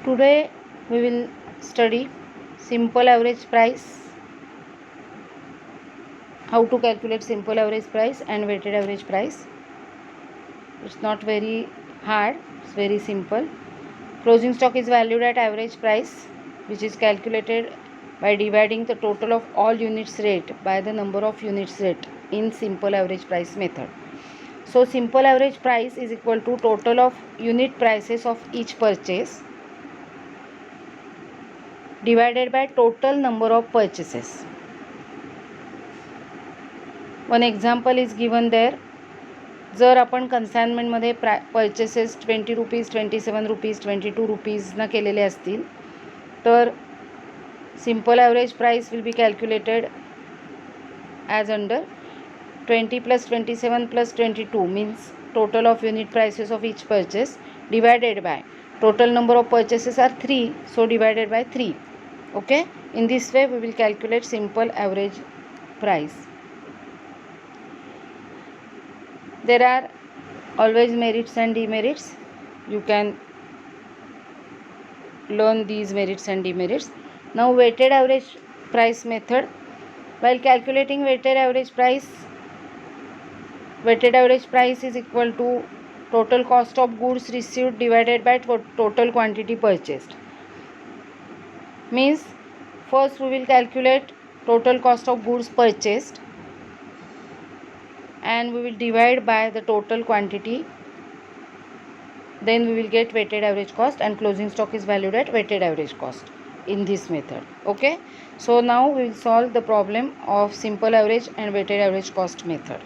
Today we will study simple average price, how to calculate simple average price and weighted average price. It's not very hard, it's very simple. Closing stock is valued at average price, which is calculated by dividing the total of all units rate by the number of units rate in simple average price method. So simple average price is equal to total of unit prices of each purchase divided by total number of purchases. One example is given there. जर आपण कन्साइनमेंटमध्ये purchases 20 rupees 27 rupees 22 रुपीजना केलेले असतील तर simple average price will be calculated as under 20 + 27 + 22 means total of unit prices of each purchase divided by total number of purchases are 3, so divided by 3. Okay, in this way we will calculate simple average price. There are always merits and demerits. You can learn these merits and demerits. Now weighted average price method. While calculating weighted average price is equal to total cost of goods received divided by total quantity purchased. Means first we will calculate total cost of goods purchased and we will divide by the total quantity, then we will get weighted average cost, and closing stock is valued at weighted average cost in this method. Okay, so now we will solve the problem of simple average and weighted average cost method.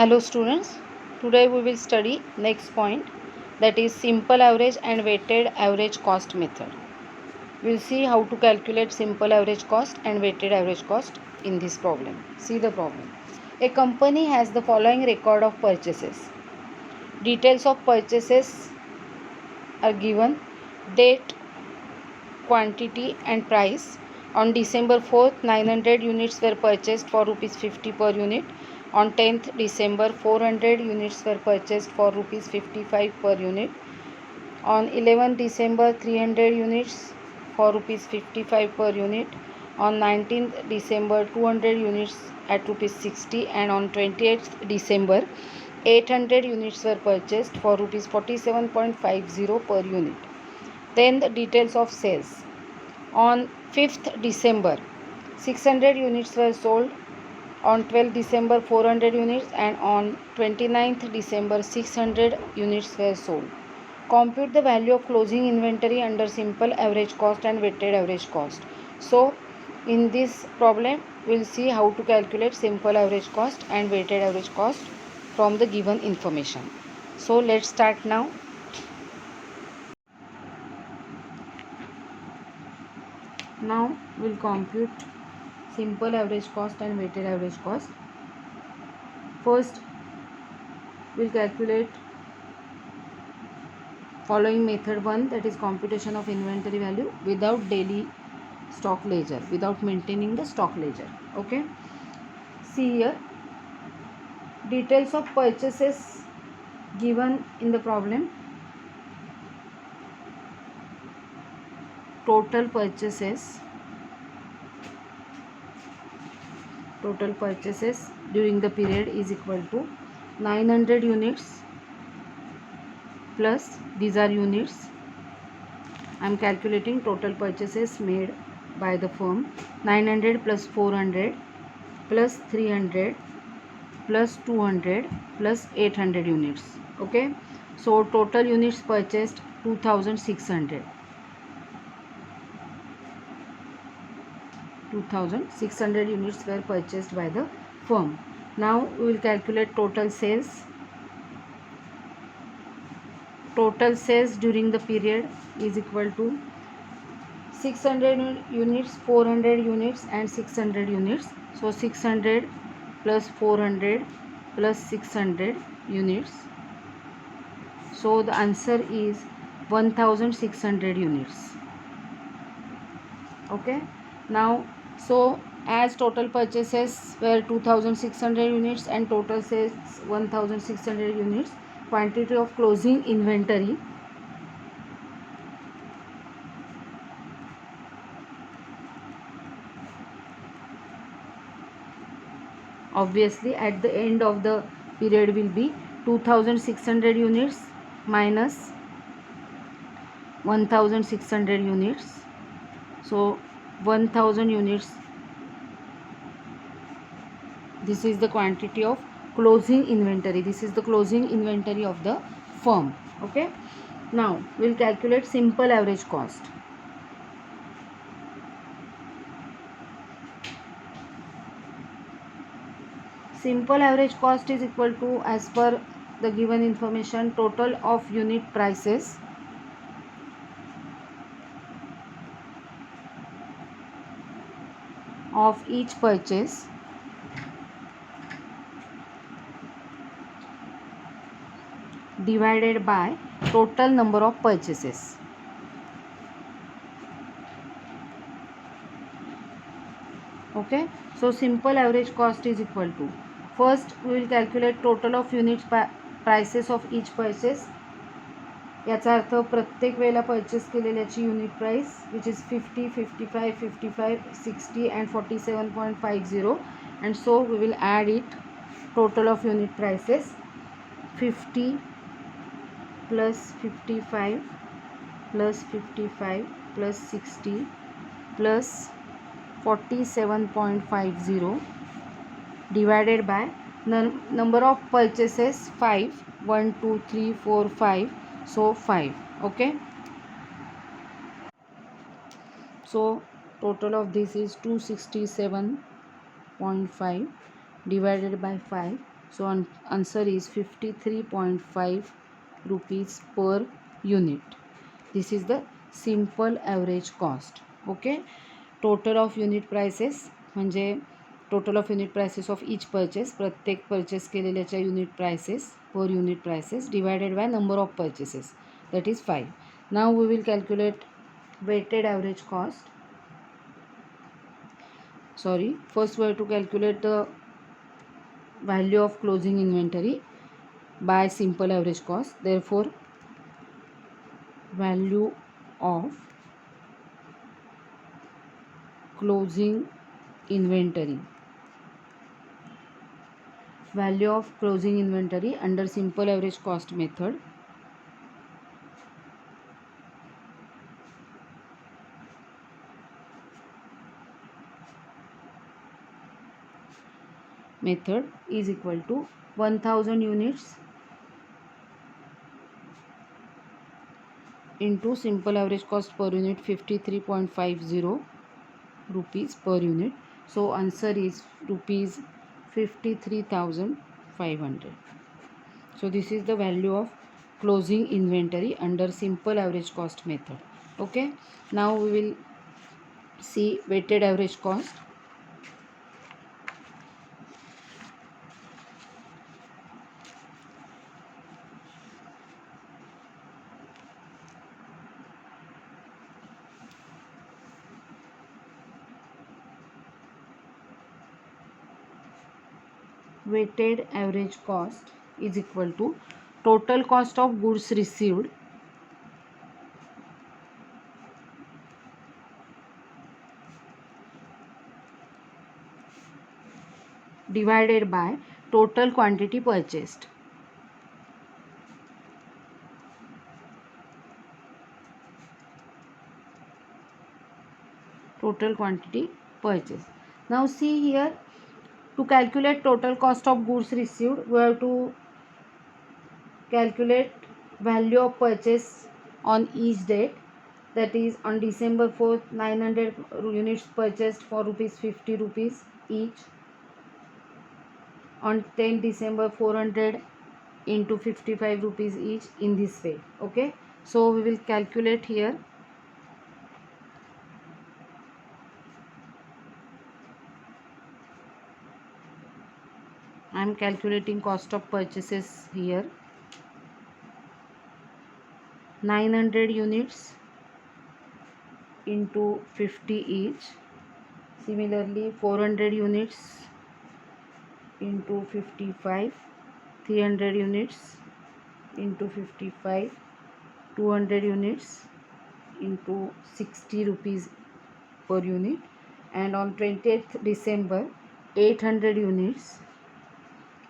Hello students, today we will study next point, that is simple average and weighted average cost method. We will see how to calculate simple average cost and weighted average cost in this problem. See the problem. A company has the following record of purchases. Details of purchases are given: date, quantity and price. On December 4th, 900 units were purchased for rupees 50 per unit. On 10th December, 400 units were purchased for rupees 55 per unit. On 11th December, 300 units for rupees 55 per unit. On 19th December, 200 units at rupees 60, and on 28th December, 800 units were purchased for rupees 47.50 per unit. Then the details of sales. On 5th December, 600 units were sold. On 12th December, 400 units, and on 29th December, 600 units were sold. Compute the value of closing inventory under simple average cost and weighted average cost. So in this problem we will see how to calculate simple average cost and weighted average cost from the given information. So let's start now. Now we will compute simple average cost and weighted average cost. First we will calculate following method 1, that is computation of inventory value without daily stock ledger, without maintaining the stock ledger. Okay, see here, details of purchases given in the problem. Total purchases during the period is equal to 900 units plus, these are units, I am calculating total purchases made by the firm, 900 plus 400 plus 300 plus 200 plus 800 units. Okay, so total units purchased 2600. 2600 units were purchased by the firm. Now we will calculate total sales. Total sales during the period is equal to 600 units, 400 units and 600 units. So 600 plus 400 plus 600 units. So the answer is 1600 units. Okay, now so as total purchases were 2600 units and total sales 1600 units, quantity of closing inventory Obviously at the end of the period will be 2600 units minus 1600 units. So 1000 units, this is the quantity of closing inventory. This is the closing inventory of the firm. Okay, now we'll calculate simple average cost. Simple average cost is equal to, as per the given information, total of unit prices of each purchase divided by total number of purchases. Okay, so simple average cost is equal to, first we will calculate total of units prices of each purchase. याचा अर्थ प्रत्येक वेळेला purchase केलेल्याची unit price which is 50, 55, 55, 60 and 47.50, and so we will add it. Total of unit prices 50 plus 55 plus 55 plus 60 plus 47.50 divided by number of purchases 5, 1, 2, 3, 4, 5, so 5. Okay, so total of this is 267.5 divided by 5, so answer is 53.5 rupees per unit. This is the simple average cost. Okay, total of unit prices म्हणजे total of unit prices of each purchase, प्रत्येक purchase केलेल्याच्या unit prices, per unit prices divided by number of purchases, that is 5. Now we will calculate weighted average cost. First we have to calculate the value of closing inventory by simple average cost. Therefore value of closing inventory, value of closing inventory under simple average cost method is equal to 1000 units into simple average cost per unit 53.50 rupees per unit. So answer is rupees 53,500. So this is the value of closing inventory under simple average cost method. Okay, now we will see weighted average cost. Weighted average cost is equal to total cost of goods received divided by total quantity purchased. Total quantity purchased. Now see here, to calculate total cost of goods received, we have to calculate value of purchase on each date. That is, on December 4th 900 units purchased for rupees 50 rupees each. On 10 December 400 into 55 rupees each, in this way. Okay, so we will calculate here. I am calculating cost of purchases here. 900 units into 50 each. Similarly 400 units into 55, 300 units into 55, 200 units into 60 rupees per unit. And on 20th December 800 units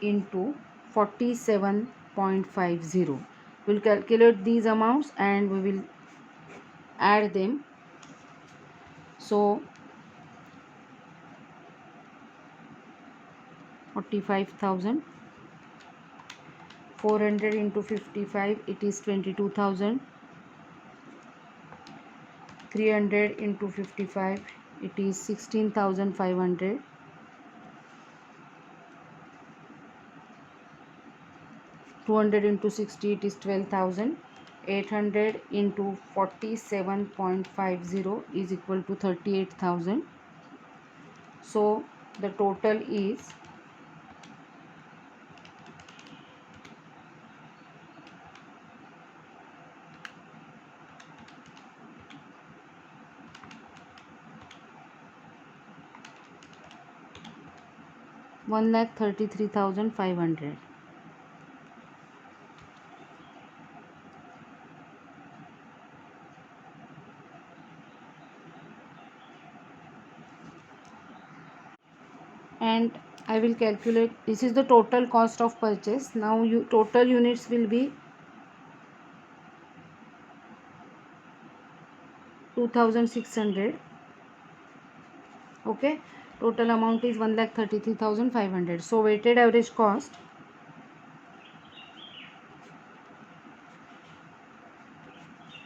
into 47.50. We'll calculate these amounts and we will add them. So 45,000, 400 into 55, it is 22,000. 300 into 55, it is 16,500. 200 into 60, it is 12,000. 800 into 47.50 is equal to 38,000. So the total is 1,33,500. And I will calculate, this is the total cost of purchase. Now total units will be 2,600. Okay, total amount is 1,33,500. So weighted average cost,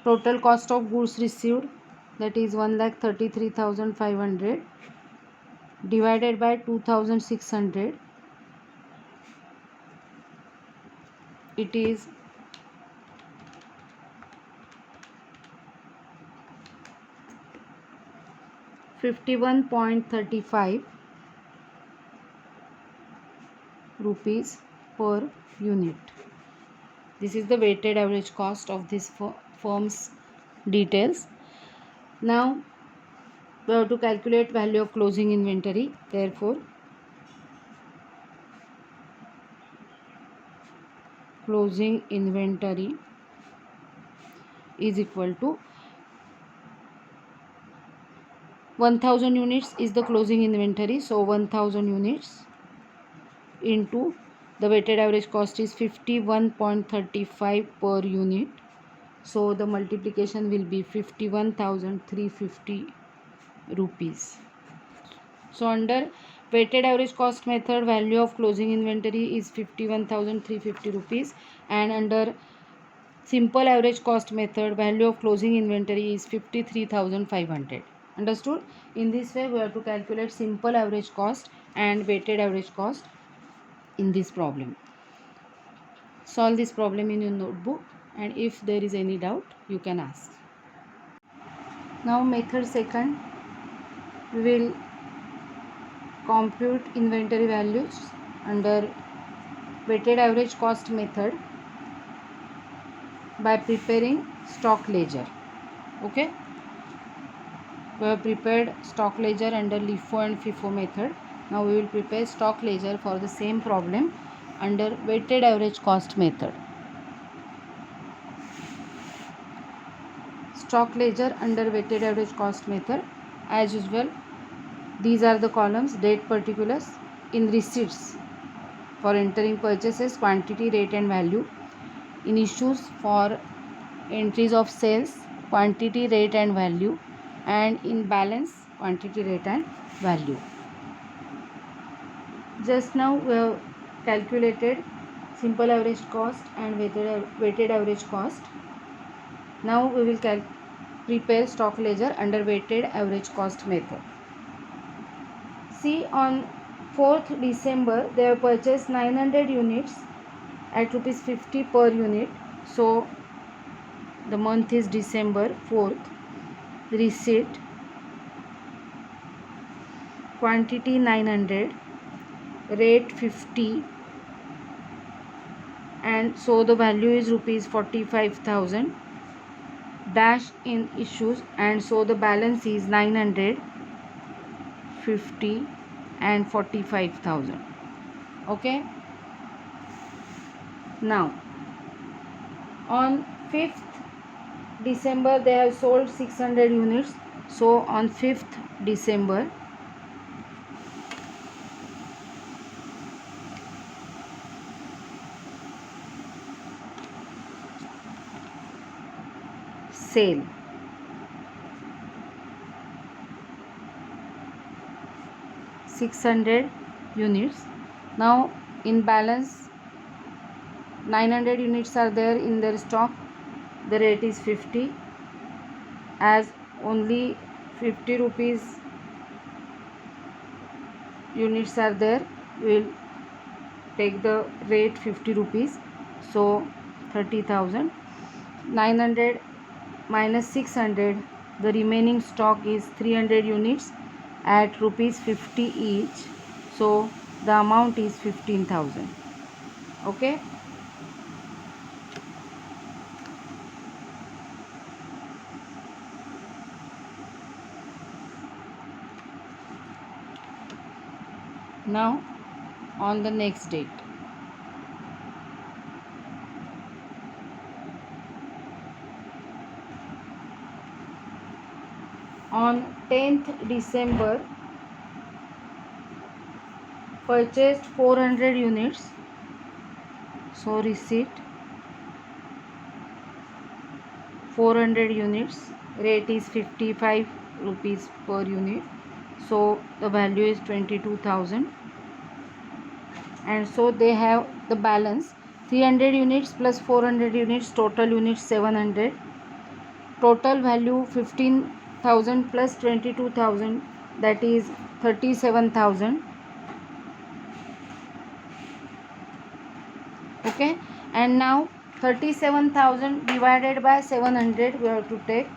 total cost of goods received, that is 1,33,500 divided by 2,600, it is 51.35 rupees per unit. This is the weighted average cost of this firm's details. Now we have to calculate value of closing inventory. Therefore closing inventory is equal to 1000 units is the closing inventory. So 1000 units into the weighted average cost is 51.35 per unit. So the multiplication will be 51,350 rupees. So under weighted average cost method, value of closing inventory is 51,350 rupees, and under simple average cost method, value of closing inventory is 53,500. Understood? In this way we have to calculate simple average cost and weighted average cost in this problem. Solve this problem in your notebook, and if there is any doubt you can ask. Now method second, we will compute inventory values under weighted average cost method by preparing stock ledger. Okay, we have prepared stock ledger under LIFO and FIFO method. Now we will prepare stock ledger for the same problem under weighted average cost method. Stock ledger under weighted average cost method, as usual, these are the columns: date particulars, in receipts for entering purchases, quantity, rate and value; in issues for entries of sales, quantity, rate and value; and in balance, quantity, rate and value. Just now we have calculated simple average cost and weighted average cost. Now we will prepare stock ledger under weighted average cost method. See, on 4th December they have purchased 900 units at rupees 50 per unit. So the month is December 4th. Receipt, quantity 900, rate 50, and so the value is rupees 45,000, dash in issues, and so the balance is 900, 50 and 45,000. Okay, now on 5th December they have sold 600 units. So on 5th December sale. (600 units). Now in balance 900 units are there in their stock. The rate is 50. As only 50 rupees units are there, we will take the rate 50 rupees. So 30,000. 900 minus 600, the remaining stock is 300 units at rupees 50 each. So the amount is 15,000. Okay. Now on the next date. On 10th December, purchased 400 units. So receipt 400 units, rate is 55 rupees per unit. So the value is 22,000. And so they have the balance 300 units plus 400 units, total units 700. Total value 15,000 plus 22,000, that is 37,000. Okay. And now 37,000 divided by 700 we have to take.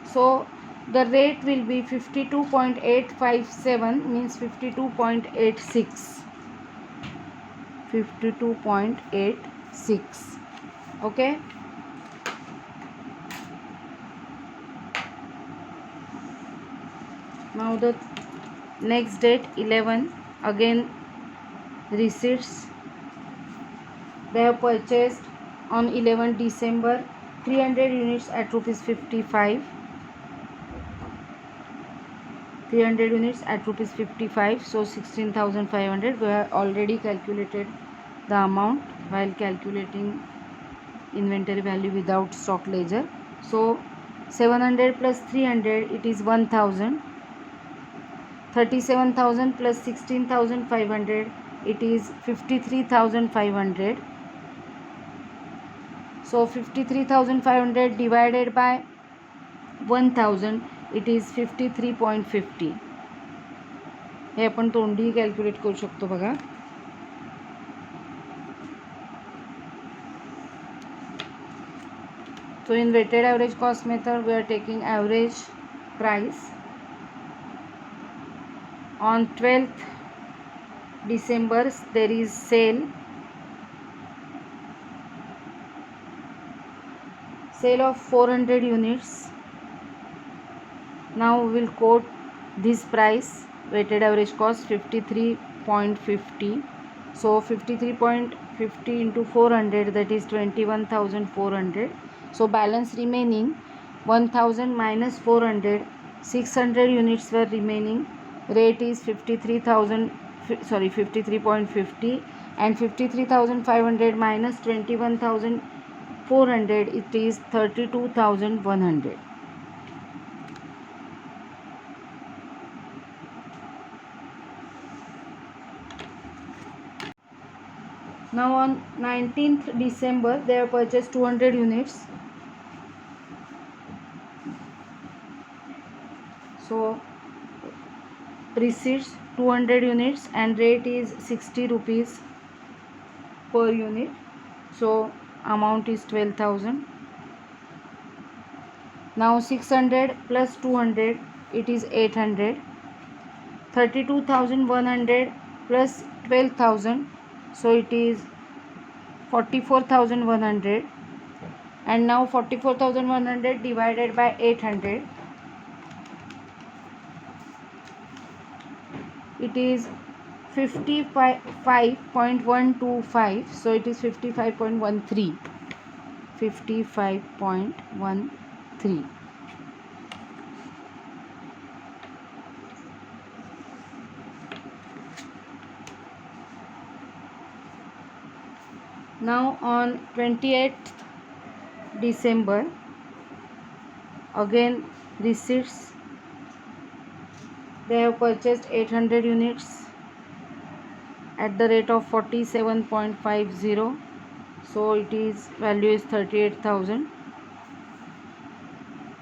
So the rate will be 52.857, means 52.86. 52.86. Okay. Now the next date 11, again receipts. They have purchased on 11 December 300 units at rupees 55. 300 units at rupees 55. So 16,500. We have already calculated the amount while calculating inventory value without stock ledger. So 700 plus 300, it is 1,000. 37,000 plus 16,500, it is 53,500. So 53,500 divided by 1,000, it is 53.50. हे आपण तोंडी calculate करू शकतो बघा. So in weighted average cost method, we are taking average price. On 12th December, there is sale of 400 units. Now we will quote this price. Weighted average cost 53.50. So 53.50 into 400, that is 21,400. So balance remaining 1,000 minus 400, 600 units were remaining. Rate is 53.50, and 53,500 minus 21,400, it is 32,100. Now on 19th December, they have purchased 200 units. So receipts 200 units and rate is 60 rupees per unit. So amount is 12,000. Now 600 plus 200, it is 800. 32,100 plus 12,000, so it is 44,100. And now 44,100 divided by 800, it is 55.125. So it is 55.13. 55.13. Now on 28th December, again receipts, they have purchased 800 units at the rate of 47.50, so it is value is 38,000.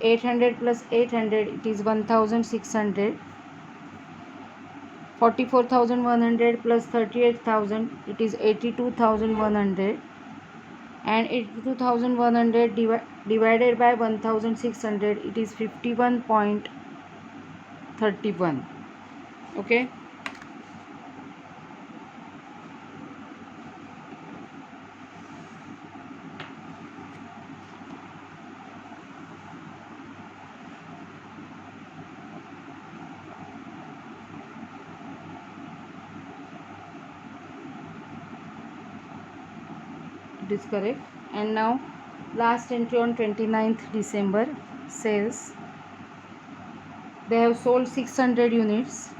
800 plus 800, it is 1600. 44,100 plus 38,000, it is 82,100, and 82,100 divided by 1600, it is 51.31. okay. It is correct. And now last entry on 29th December, sales, they have sold 600 units.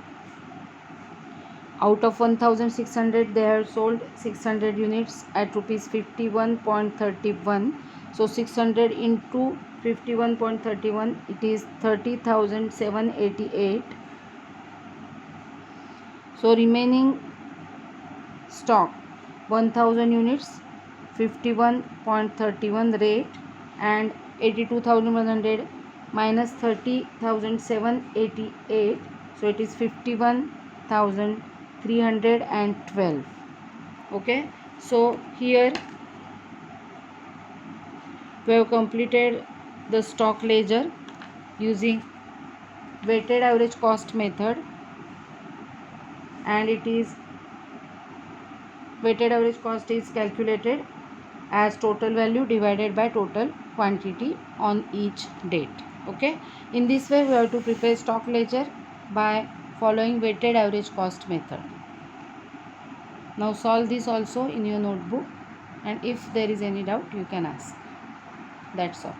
Out of 1600, they have sold 600 units at rupees 51.31. So 600 into 51.31, it is 30,788. So remaining stock 1000 units, 51.31 rate, and 82,100 minus 30,788, so it is 51,312. okay. So here we have completed the stock ledger using weighted average cost method, and it is weighted average cost is calculated as total value divided by total quantity on each date. okay. In this way we have to prepare stock ledger by following weighted average cost method. Now solve this also in your notebook, and if there is any doubt you can ask. That's all.